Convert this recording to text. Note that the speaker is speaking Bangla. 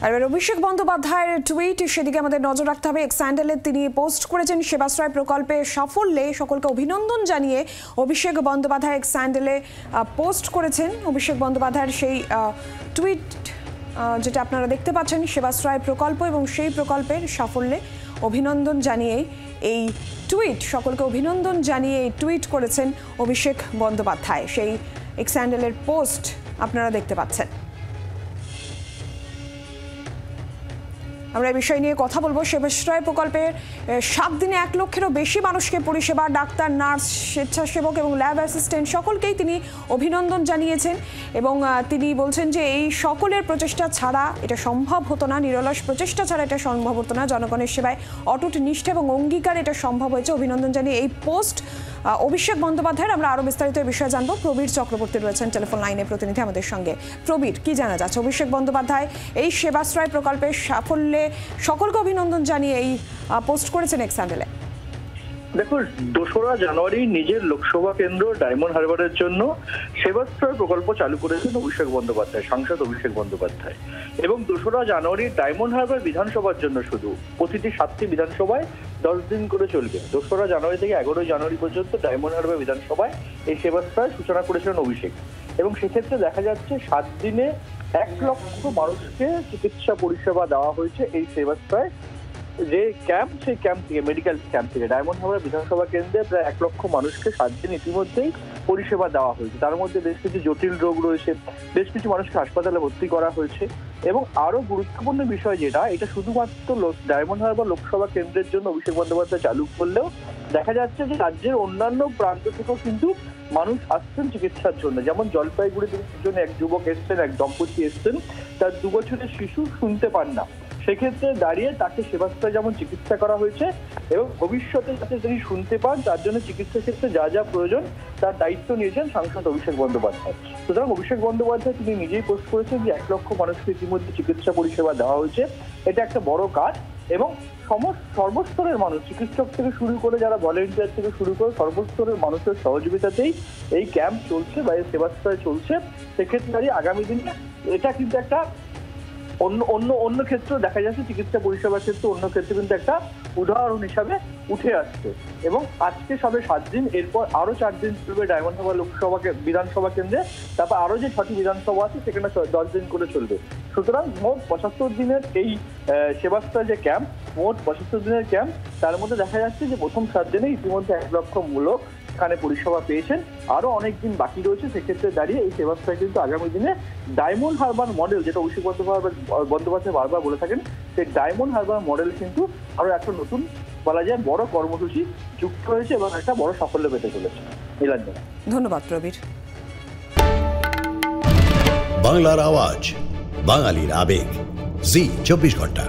আর অভিষেক বন্দ্যোপাধ্যায়ের টুইট, সেদিকে আমাদের নজর রাখতে হবে। এক্স হ্যান্ডেলে তিনি পোস্ট করেছেন সেবাশ্রয় প্রকল্পে সাফল্যে সকলকে অভিনন্দন জানিয়ে অভিষেক বন্দ্যোপাধ্যায় এক্স হ্যান্ডেলে পোস্ট করেছেন। অভিষেক বন্দ্যোপাধ্যায়ের সেই টুইট যেটা আপনারা দেখতে পাচ্ছেন, সেবাশ্রয় প্রকল্প এবং সেই প্রকল্পের সাফল্যে অভিনন্দন জানিয়ে এই টুইট, সকলকে অভিনন্দন জানিয়ে এই টুইট করেছেন অভিষেক বন্দ্যোপাধ্যায়। সেই এক্স হ্যান্ডেলের পোস্ট আপনারা দেখতে পাচ্ছেন। আমরা এই বিষয় নিয়ে কথা বলবো। সেবাশ্রয় প্রকল্পের 7 দিনে 1 লক্ষেরও বেশি মানুষকে পরিষেবা, ডাক্তার, নার্স, স্বেচ্ছাসেবক এবং ল্যাব অ্যাসিস্ট্যান্ট সকলকেই তিনি অভিনন্দন জানিয়েছেন এবং তিনি বলছেন যে এই সকলের প্রচেষ্টা ছাড়া এটা সম্ভব হতো না, নিরলস প্রচেষ্টা ছাড়া এটা সম্ভব হতো না। জনগণের সেবায় অটুট নিষ্ঠা এবং অঙ্গীকার এটা সম্ভব হয়েছে। অভিনন্দন জানিয়ে এই পোস্ট অভিষেক বন্দ্যোপাধ্যায়ের। আমরা আরও বিস্তারিত এই বিষয়ে জানবো। প্রবীর চক্রবর্তী রয়েছেন টেলিফোন লাইনে প্রতিনিধি আমাদের সঙ্গে। প্রবীর, কি জানা যাচ্ছে? অভিষেক বন্দ্যোপাধ্যায় এই সেবাশ্রয় প্রকল্পের সাফল্যে সকলকে অভিনন্দন জানিয়ে এই পোস্ট করেছেন এক্স হ্যান্ডেলে। দেখো, 2রা জানুয়ারি নিজের লোকসভা কেন্দ্র ডায়মন্ড হারবারের জন্য সেবাশ্রয় প্রকল্প চালু করেছেন অভিষেক বন্দ্যোপাধ্যায়, সাংসদ অভিষেক বন্দ্যোপাধ্যায়। এবং 2রা জানুয়ারি ডায়মন্ড হারবার বিধানসভার জন্য শুধু প্রতিটি 7টি বিধানসভায় 10 দিন করে চলবে। 2রা জানুয়ারি থেকে 11 জানুয়ারি পর্যন্ত ডায়মন্ড হারবার বিধানসভায় এই সেবাশ্রয় সূচনা করেছিলেন অভিষেক। এবং সেক্ষেত্রে দেখা যাচ্ছে 7 দিনে 1 লক্ষ মানুষকে চিকিৎসা পরিষেবা দেওয়া হয়েছে এই সেবাশ্রয় যে ক্যাম্প, সেই ক্যাম্প থেকে, মেডিকেল ক্যাম্প থেকে। ডায়মন্ড হারবার বিধানসভা কেন্দ্রে প্রায় 1 লক্ষ মানুষকে 7 দিন ইতিমধ্যেই পরিষেবা দেওয়া হয়েছে। তার মধ্যে বেশ কিছু জটিল রোগ রয়েছে, বেশ কিছু মানুষকে হাসপাতালে ভর্তি করা হয়েছে। এবং আরো গুরুত্বপূর্ণ বিষয় যেটা, এটা শুধুমাত্র ডায়মন্ড হারবার লোকসভা কেন্দ্রের জন্য অভিষেক বন্দ্যোপাধ্যায় চালু করলেও দেখা যাচ্ছে যে রাজ্যের অন্যান্য প্রান্ত থেকেও কিন্তু মানুষ আসছেন চিকিৎসার জন্য। যেমন জলপাইগুড়ি জন্য এক যুবক এসছেন, এক দম্পতি এসছেন, তার 2 বছরের শিশু শুনতে পান না। সেক্ষেত্রে দাঁড়িয়ে তাকে সেবাশ্রয়ে যেমন চিকিৎসা করা হয়েছে এবং ভবিষ্যতে যাতে তিনি শুনতে পান তার জন্য চিকিৎসা ক্ষেত্রে যা যা প্রয়োজন তার দায়িত্ব নিয়েছেন সাংসদ অভিষেক বন্দ্যোপাধ্যায়। সুতরাং অভিষেক বন্দ্যোপাধ্যায় তিনি নিজেই পোস্ট করেছেন যে 1 লক্ষ মানুষকে ইতিমধ্যে চিকিৎসা পরিষেবা দেওয়া হয়েছে। এটা একটা বড় কাজ এবং সর্বস্তরের মানুষ, চিকিৎসক থেকে শুরু করে যারা ভলেন্টিয়ার থেকে শুরু করে সর্বস্তরের মানুষের সহযোগিতাতেই এই ক্যাম্প চলছে বা এই সেবাশ্রয় চলছে। সেক্ষেত্রে আগামী দিনে এটা কিন্তু একটা অন্য ক্ষেত্রে দেখা যাচ্ছে, চিকিৎসা পরিষেবার ক্ষেত্রে অন্য ক্ষেত্রে কিন্তু একটা উদাহরণ হিসাবে উঠে আসছে। এবং আজকে সবে 7 দিন, এরপর আরো 4 দিন চলবে ডায়মন্ড হারবার লোকসভা বিধানসভা কেন্দ্রে, তারপর আরো যে 6টি বিধানসভা আছে সেখানে 10 দিন করে চলবে। সুতরাং মোট 75 দিনের এই সেবাশ্রয় যে ক্যাম্প, মোট 75 দিনের ক্যাম্প, তার মধ্যে দেখা যাচ্ছে যে প্রথম 7 দিনে ইতিমধ্যে 1 লক্ষ মূলক এখানে পরিষেবা পেয়েছেন। আরো অনেক দিন বাকি রয়েছে। সেক্ষেত্রে দাঁড়িয়ে এই সেবাশ্রয় কিন্তু আগামী দিনে ডায়মন্ড হারবার মডেল, যেটা অভিষেক বন্দ্যোপাধ্যায় বারবার বলে থাকেন, সেই ডায়মন্ড হারবার মডেল কিন্তু আরো একটা নতুন বলা যায় বড় কর্মসূচি যুক্ত হয়েছে এবং একটা বড় সাফল্য পেতে চলেছে। নীলাঞ্জনা, ধন্যবাদ। প্রবীর। বাংলার আওয়াজ, বাঙালির আবেগ, জি 24 ঘন্টা।